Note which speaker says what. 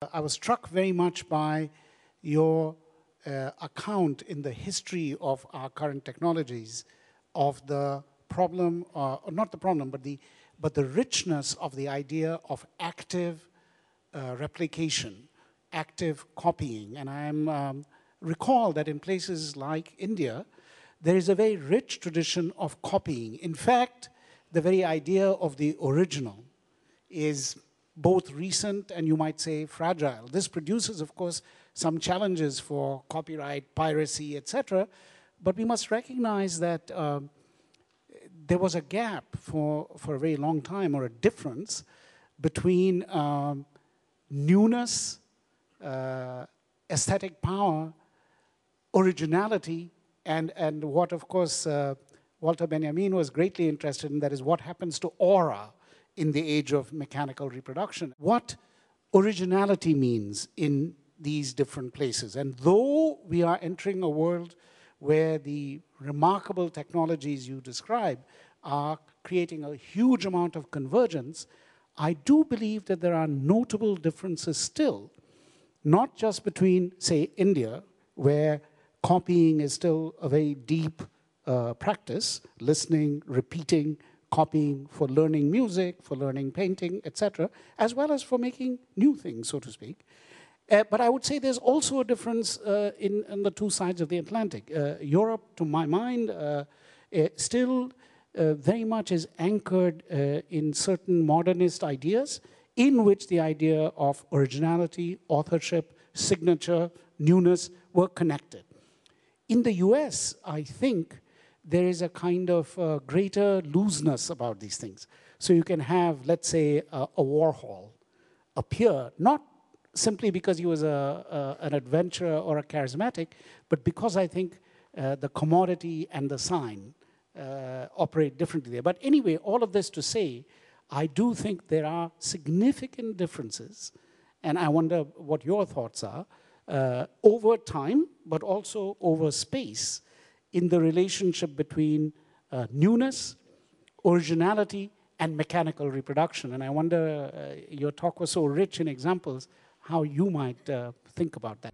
Speaker 1: I was struck very much by your account in the history of our current technologies of the problem, not the problem, but the richness of the idea of active replication, active copying. And I recall that in places like India, there is a very rich tradition of copying. In fact, the very idea of the original is both recent and, you might say, fragile. This produces, of course, some challenges for copyright, piracy, etc. But we must recognize that there was a gap for a very long time, or a difference between newness, aesthetic power, originality, and what, of course, Walter Benjamin was greatly interested in, that is what happens to aura in the age of mechanical reproduction. What originality means in these different places. And though we are entering a world where the remarkable technologies you describe are creating a huge amount of convergence, I do believe that there are notable differences still, not just between, say, India, where copying is still a very deep practice, listening, repeating, copying for learning music, for learning painting, etc., as well as for making new things, so to speak. But I would say there's also a difference in the two sides of the Atlantic. Europe, to my mind, still very much is anchored in certain modernist ideas in which the idea of originality, authorship, signature, newness were connected. In the US, I think there is a kind of greater looseness about these things. So you can have, let's say, a Warhol appear, not simply because he was an adventurer or a charismatic, but because I think the commodity and the sign operate differently there. But anyway, all of this to say, I do think there are significant differences, and I wonder what your thoughts are, over time, but also over space, in the relationship between newness, originality, and mechanical reproduction. And I wonder, your talk was so rich in examples, how you might think about that.